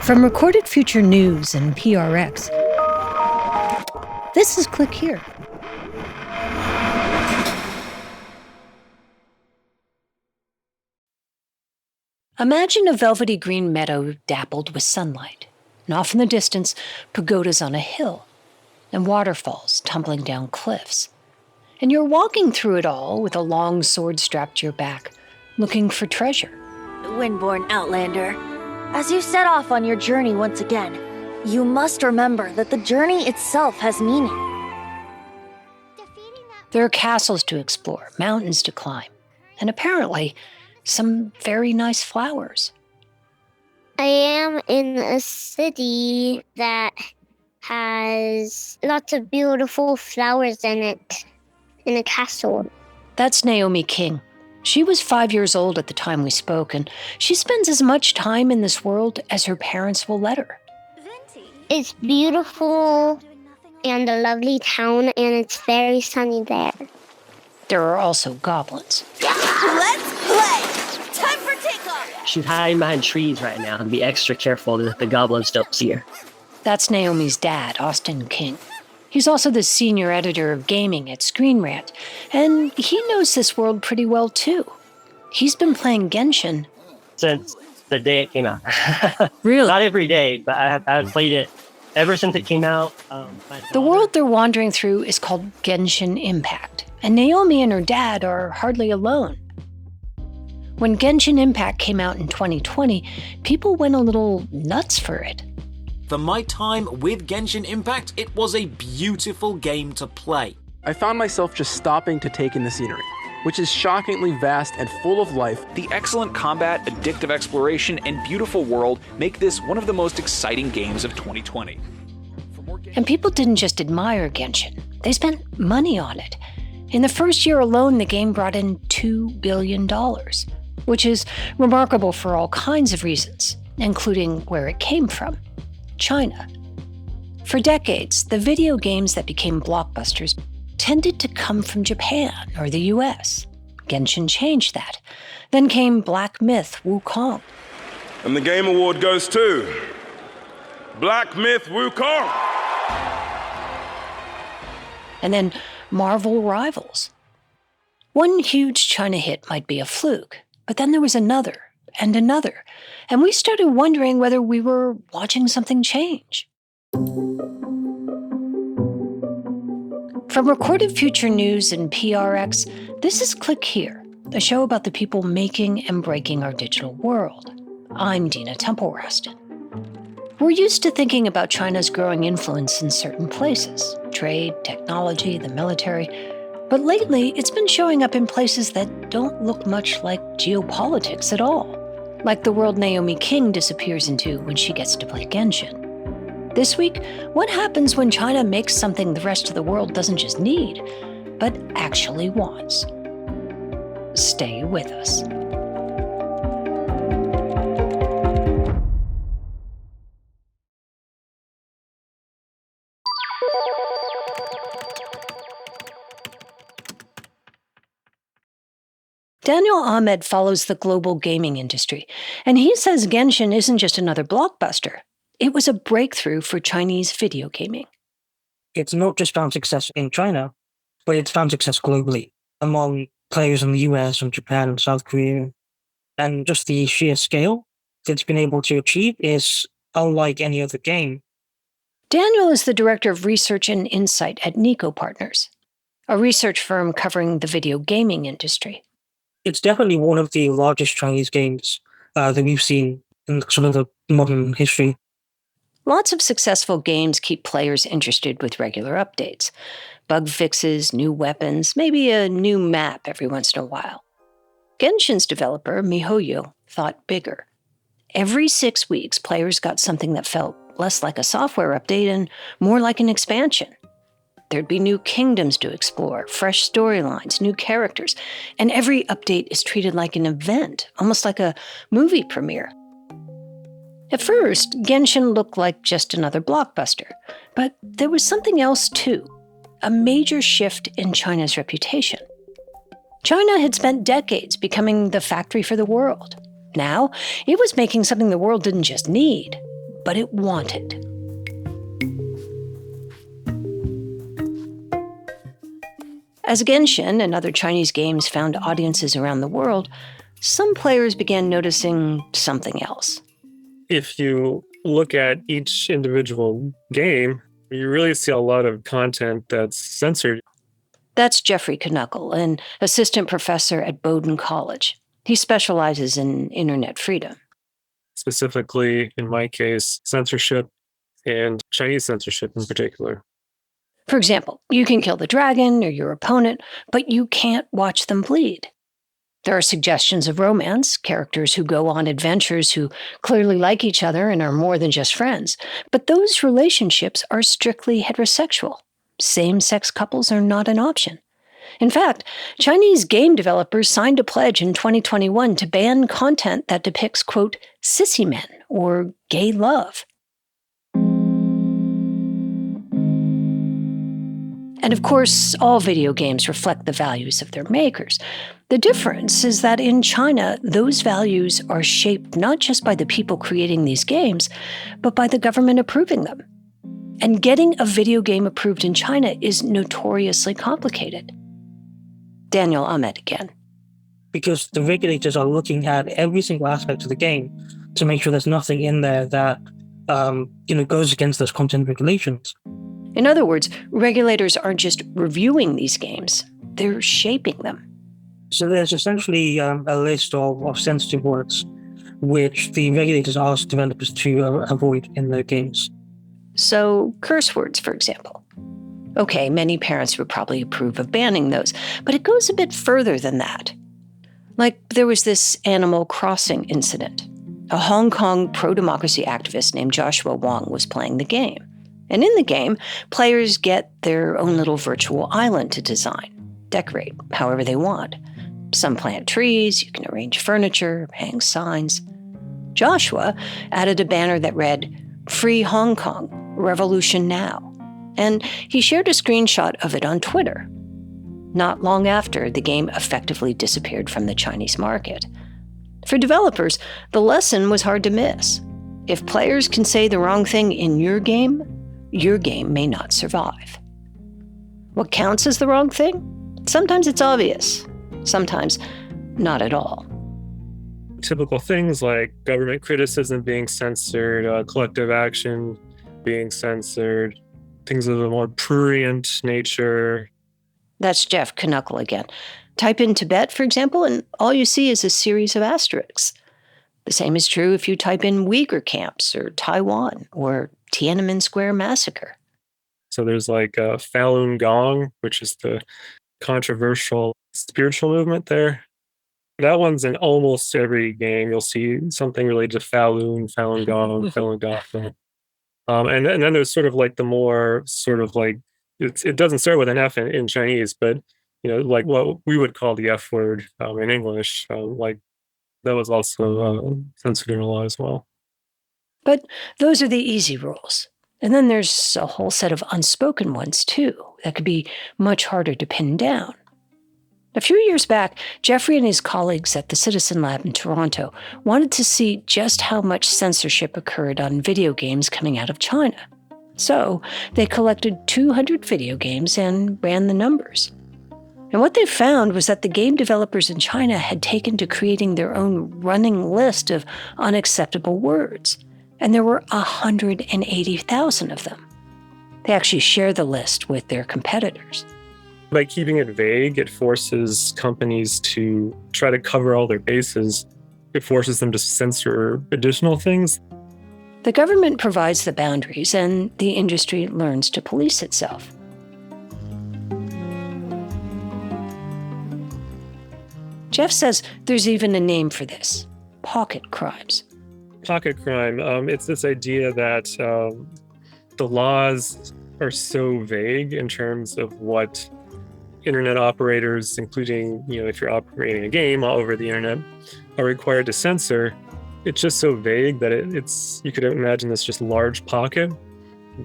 From Recorded Future News and PRX, this is Click Here. Imagine a velvety green meadow dappled with sunlight, and off in the distance, pagodas on a hill, and waterfalls tumbling down cliffs. And you're walking through it all with a long sword strapped to your back, looking for treasure. Windborn Outlander, as you set off on your journey once again, you must remember that the journey itself has meaning. There are castles to explore, mountains to climb, and apparently, some very nice flowers. I am in a city that has lots of beautiful flowers in it, in a castle. That's Naomi King. She was 5 years old at the time we spoke, and she spends as much time in this world as her parents will let her. It's beautiful and a lovely town, and it's very sunny there. There are also goblins. Let's play! Time for takeoff! She's hiding behind trees right now and be extra careful that the goblins don't see her. That's Naomi's dad, Austin King. He's also the senior editor of gaming at Screen Rant, and he knows this world pretty well too. He's been playing Genshin Since the day it came out. Really? Not every day, but I've played it ever since it came out. The world they're wandering through is called Genshin Impact, and Naomi and her dad are hardly alone. When Genshin Impact came out in 2020, people went a little nuts for it. For my time with Genshin Impact, it was a beautiful game to play. I found myself just stopping to take in the scenery, which is shockingly vast and full of life. The excellent combat, addictive exploration, and beautiful world make this one of the most exciting games of 2020. And people didn't just admire Genshin, they spent money on it. In the first year alone, the game brought in $2 billion, which is remarkable for all kinds of reasons, including where it came from. China. For decades, the video games that became blockbusters tended to come from Japan or the US. Genshin changed that. Then came Black Myth Wukong. And the Game Award goes to Black Myth Wukong. And then Marvel Rivals. One huge China hit might be a fluke, but then there was another, and we started wondering whether we were watching something change. From Recorded Future News and PRX, this is Click Here, a show about the people making and breaking our digital world. I'm Dina Temple-Raston. We're used to thinking about China's growing influence in certain places, trade, technology, the military, but lately it's been showing up in places that don't look much like geopolitics at all. Like the world Naomi King disappears into when she gets to play Genshin. This week, what happens when China makes something the rest of the world doesn't just need, but actually wants? Stay with us. Daniel Ahmed follows the global gaming industry, and he says Genshin isn't just another blockbuster. It was a breakthrough for Chinese video gaming. It's not just found success in China, but it's found success globally among players in the US and Japan and South Korea. And just the sheer scale that it's been able to achieve is unlike any other game. Daniel is the director of research and insight at Nico Partners, a research firm covering the video gaming industry. It's definitely one of the largest Chinese games that we've seen in sort of the modern history. Lots of successful games keep players interested with regular updates. Bug fixes, new weapons, maybe a new map every once in a while. Genshin's developer, MiHoYo, thought bigger. Every 6 weeks, players got something that felt less like a software update and more like an expansion. There'd be new kingdoms to explore, fresh storylines, new characters, and every update is treated like an event, almost like a movie premiere. At first, Genshin looked like just another blockbuster, but there was something else too, a major shift in China's reputation. China had spent decades becoming the factory for the world. Now, it was making something the world didn't just need, but it wanted. As Genshin and other Chinese games found audiences around the world, some players began noticing something else. If you look at each individual game, you really see a lot of content that's censored. That's Jeffrey Knuckle, an assistant professor at Bowdoin College. He specializes in internet freedom. Specifically, in my case, censorship and Chinese censorship in particular. For example, you can kill the dragon or your opponent, but you can't watch them bleed. There are suggestions of romance, characters who go on adventures who clearly like each other and are more than just friends. But those relationships are strictly heterosexual. Same-sex couples are not an option. In fact, Chinese game developers signed a pledge in 2021 to ban content that depicts, quote, sissy men or gay love. And of course, all video games reflect the values of their makers. The difference is that in China, those values are shaped not just by the people creating these games, but by the government approving them. And getting a video game approved in China is notoriously complicated. Daniel Ahmed again. Because the regulators are looking at every single aspect of the game to make sure there's nothing in there that goes against those content regulations. In other words, regulators aren't just reviewing these games, they're shaping them. So there's essentially a list of sensitive words which the regulators ask developers to avoid in their games. So curse words, for example. Okay, many parents would probably approve of banning those, but it goes a bit further than that. Like there was this Animal Crossing incident. A Hong Kong pro-democracy activist named Joshua Wong was playing the game. And in the game, players get their own little virtual island to design, decorate however they want. Some plant trees, you can arrange furniture, hang signs. Joshua added a banner that read, "Free Hong Kong, Revolution Now." And he shared a screenshot of it on Twitter. Not long after, the game effectively disappeared from the Chinese market. For developers, the lesson was hard to miss. If players can say the wrong thing in your game may not survive. What counts as the wrong thing? Sometimes it's obvious, sometimes not at all. Typical things like government criticism being censored, collective action being censored, things of a more prurient nature. That's Jeff Knuckle again. Type in Tibet, for example, and all you see is a series of asterisks. The same is true if you type in Uyghur camps or Taiwan or Tiananmen Square massacre. So there's like Falun Gong, which is the controversial spiritual movement there. That one's in almost every game. You'll see something related to Falun Gong, Falun Gong. And then there's sort of like the more sort of like, it doesn't start with an F in Chinese, but like what we would call the F word in English, like that was also censored in a law as well. But those are the easy rules. And then there's a whole set of unspoken ones, too, that could be much harder to pin down. A few years back, Jeffrey and his colleagues at the Citizen Lab in Toronto wanted to see just how much censorship occurred on video games coming out of China. So they collected 200 video games and ran the numbers. And what they found was that the game developers in China had taken to creating their own running list of unacceptable words. And there were 180,000 of them. They actually share the list with their competitors. By keeping it vague, it forces companies to try to cover all their bases. It forces them to censor additional things. The government provides the boundaries, and the industry learns to police itself. Jeff says there's even a name for this: pocket crimes. Pocket crime, it's this idea that the laws are so vague in terms of what internet operators, including, if you're operating a game all over the internet, are required to censor. It's just so vague that you could imagine this just large pocket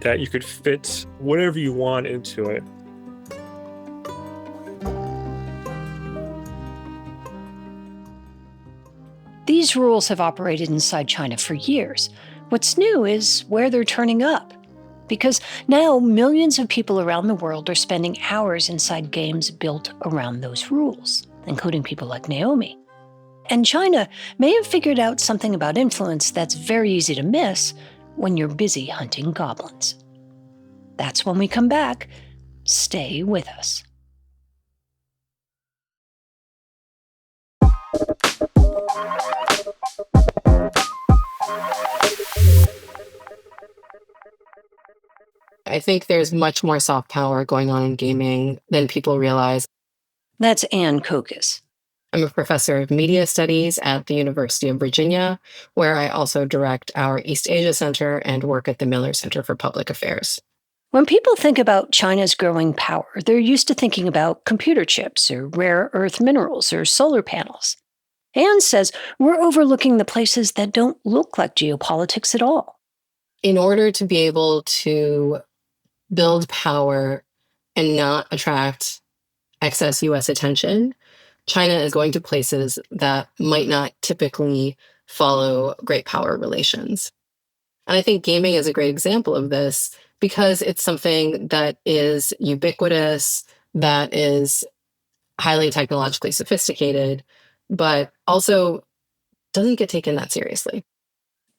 that you could fit whatever you want into it. These rules have operated inside China for years, What's new is where they're turning up. Because now millions of people around the world are spending hours inside games built around those rules, including people like Naomi. And China may have figured out something about influence that's very easy to miss when you're busy hunting goblins. That's when we come back. Stay with us. I think there's much more soft power going on in gaming than people realize. That's Ann Kokis. I'm a professor of media studies at the University of Virginia, where I also direct our East Asia Center and work at the Miller Center for Public Affairs. When people think about China's growing power, they're used to thinking about computer chips or rare earth minerals or solar panels. Ann says we're overlooking the places that don't look like geopolitics at all. In order to be able to build power and not attract excess US attention, China is going to places that might not typically follow great power relations. And I think gaming is a great example of this because it's something that is ubiquitous, that is highly technologically sophisticated, but also doesn't get taken that seriously.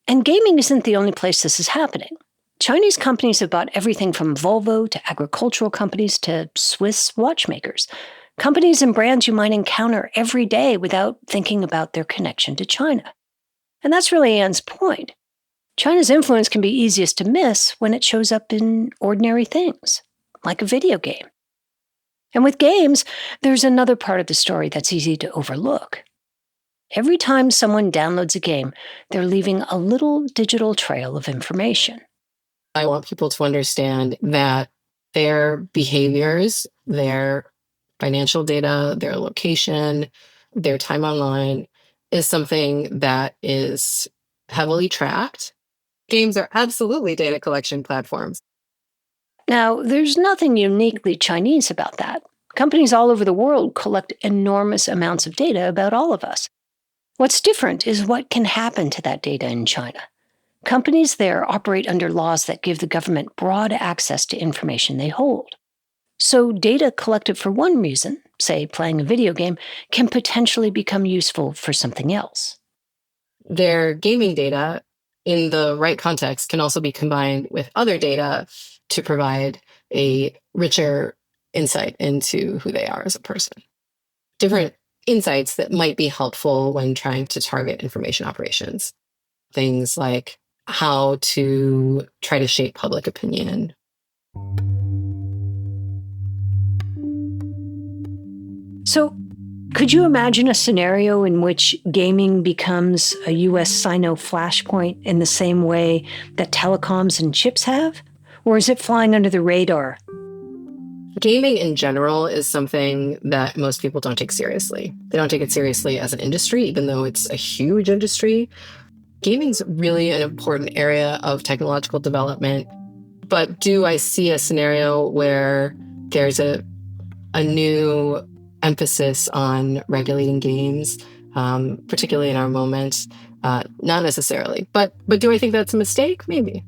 And gaming isn't the only place this is happening. Chinese companies have bought everything from Volvo to agricultural companies to Swiss watchmakers. Companies and brands you might encounter every day without thinking about their connection to China. And that's really Ann's point. China's influence can be easiest to miss when it shows up in ordinary things, like a video game. And with games, there's another part of the story that's easy to overlook. Every time someone downloads a game, they're leaving a little digital trail of information. I want people to understand that their behaviors, their financial data, their location, their time online is something that is heavily tracked. Games are absolutely data collection platforms. Now, there's nothing uniquely Chinese about that. Companies all over the world collect enormous amounts of data about all of us. What's different is what can happen to that data in China. Companies there operate under laws that give the government broad access to information they hold. So data collected for one reason, say playing a video game, can potentially become useful for something else. Their gaming data, in the right context, can also be combined with other data to provide a richer insight into who they are as a person. Different insights that might be helpful when trying to target information operations. Things like how to try to shape public opinion. So, could you imagine a scenario in which gaming becomes a US Sino flashpoint in the same way that telecoms and chips have? Or is it flying under the radar? Gaming in general is something that most people don't take seriously. They don't take it seriously as an industry, even though it's a huge industry. Gaming's really an important area of technological development. But do I see a scenario where there's a new emphasis on regulating games, particularly in our moment? Not necessarily. But do I think that's a mistake? Maybe.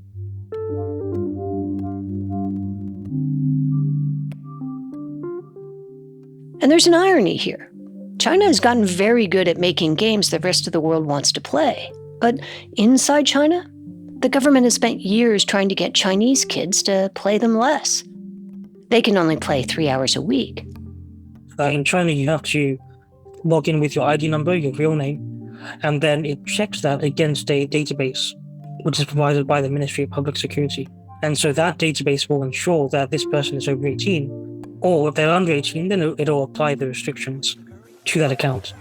And there's an irony here. China has gotten very good at making games the rest of the world wants to play. But inside China, the government has spent years trying to get Chinese kids to play them less. They can only play 3 hours a week. In China, you have to log in with your ID number, your real name, and then it checks that against a database, which is provided by the Ministry of Public Security. And so that database will ensure that this person is over 18, or if they're under 18, then it'll apply the restrictions to that account.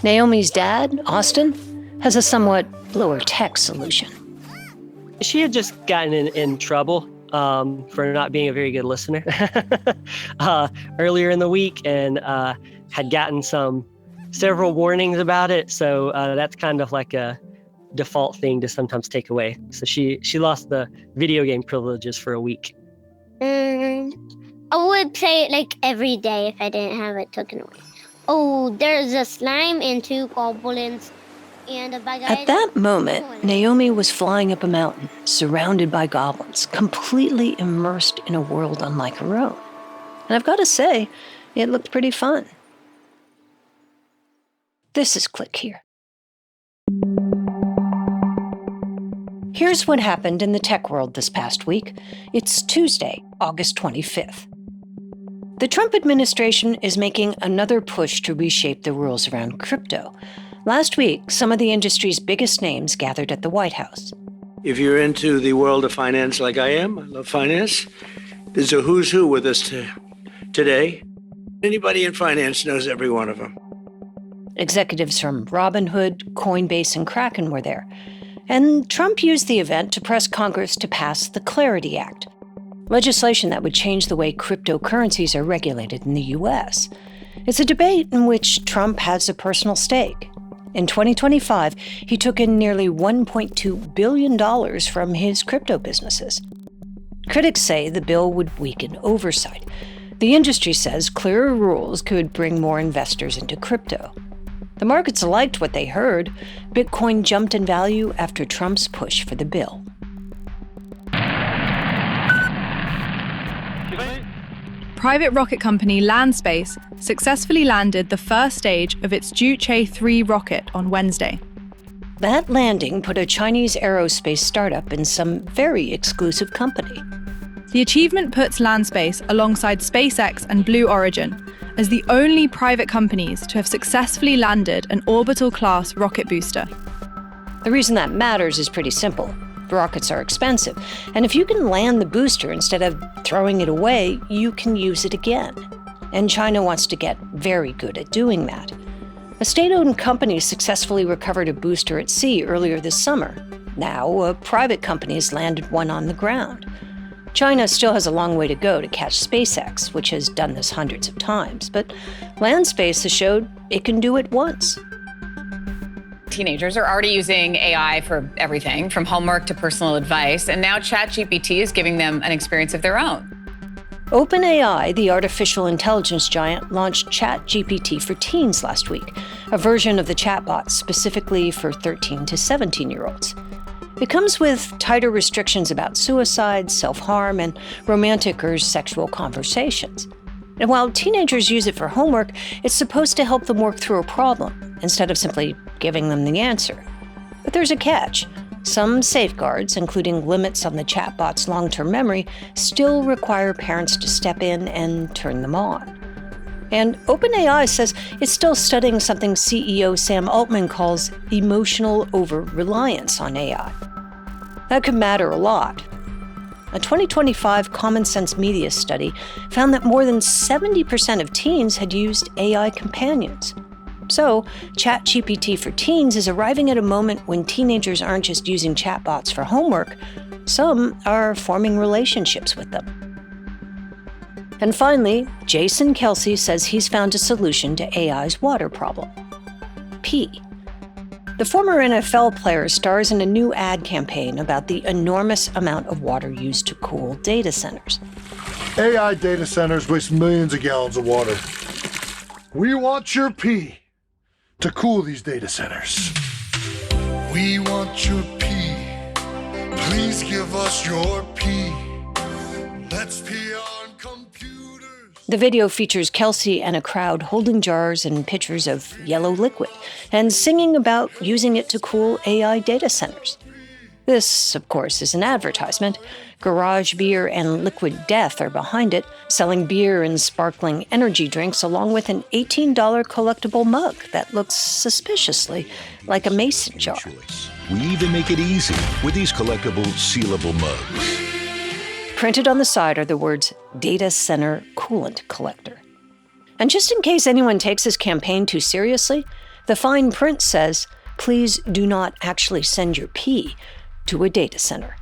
Naomi's dad, Austin, has a somewhat lower-tech solution. She had just gotten in trouble for not being a very good listener earlier in the week, and had gotten several warnings about it. So that's kind of like a default thing to sometimes take away. So she lost the video game privileges for a week. I would play it like every day if I didn't have it taken away. Oh, there's a slime and 2 goblins. At that moment, Naomi was flying up a mountain, surrounded by goblins, completely immersed in a world unlike her own. And I've got to say, it looked pretty fun. This is Click Here. Here's what happened in the tech world this past week. It's Tuesday, August 25th. The Trump administration is making another push to reshape the rules around crypto. Last week, some of the industry's biggest names gathered at the White House. If you're into the world of finance like I am, I love finance, there's a who's who with us today. Anybody in finance knows every one of them. Executives from Robinhood, Coinbase, and Kraken were there. And Trump used the event to press Congress to pass the Clarity Act, legislation that would change the way cryptocurrencies are regulated in the U.S. It's a debate in which Trump has a personal stake. In 2025, he took in nearly $1.2 billion from his crypto businesses. Critics say the bill would weaken oversight. The industry says clearer rules could bring more investors into crypto. The markets liked what they heard. Bitcoin jumped in value after Trump's push for the bill. Private rocket company Landspace successfully landed the first stage of its Juche 3 rocket on Wednesday. That landing put a Chinese aerospace startup in some very exclusive company. The achievement puts Landspace alongside SpaceX and Blue Origin as the only private companies to have successfully landed an orbital-class rocket booster. The reason that matters is pretty simple. Rockets are expensive, and if you can land the booster instead of throwing it away, you can use it again. And China wants to get very good at doing that. A state-owned company successfully recovered a booster at sea earlier this summer. Now, a private company has landed one on the ground. China still has a long way to go to catch SpaceX, which has done this hundreds of times, but Landspace has showed it can do it once. Teenagers are already using AI for everything, from homework to personal advice, and now ChatGPT is giving them an experience of their own. OpenAI, the artificial intelligence giant, launched ChatGPT for teens last week, a version of the chatbot specifically for 13 to 17-year-olds. It comes with tighter restrictions about suicide, self-harm, and romantic or sexual conversations. And while teenagers use it for homework, it's supposed to help them work through a problem, instead of simply giving them the answer. But there's a catch. Some safeguards, including limits on the chatbot's long-term memory, still require parents to step in and turn them on. And OpenAI says it's still studying something CEO Sam Altman calls emotional over-reliance on AI. That could matter a lot. A 2025 Common Sense Media study found that more than 70% of teens had used AI companions. So, ChatGPT for teens is arriving at a moment when teenagers aren't just using chatbots for homework, some are forming relationships with them. And finally, Jason Kelsey says he's found a solution to AI's water problem. Pee. The former NFL player stars in a new ad campaign about the enormous amount of water used to cool data centers. AI data centers waste millions of gallons of water. We want your pee to cool these data centers. We want your pee. Please give us your pee. Let's pee on computers. The video features Kelsey and a crowd holding jars and pitchers of yellow liquid and singing about using it to cool AI data centers. This, of course, is an advertisement. Garage Beer and Liquid Death are behind it, selling beer and sparkling energy drinks along with an $18 collectible mug that looks suspiciously like a mason jar. We even make it easy with these collectible, sealable mugs. Printed on the side are the words Data Center Coolant Collector. And just in case anyone takes this campaign too seriously, the fine print says, please do not actually send your pee to a data center.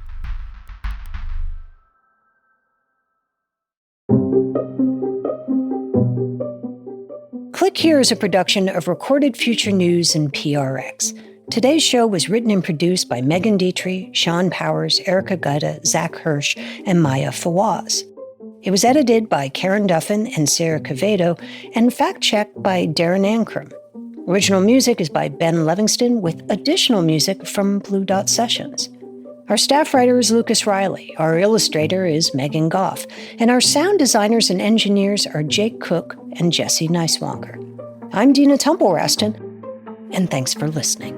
Click Here is a production of Recorded Future News and PRX. Today's show was written and produced by Megan Dietrich, Sean Powers, Erica Gutta, Zach Hirsch, and Maya Fawaz. It was edited by Karen Duffin and Sarah Cavedo, and fact-checked by Darren Ankrum. Original music is by Ben Livingston with additional music from Blue Dot Sessions. Our staff writer is Lucas Riley, our illustrator is Megan Goff, and our sound designers and engineers are Jake Cook and Jesse Neiswanger. I'm Dina Temple-Raston, and thanks for listening.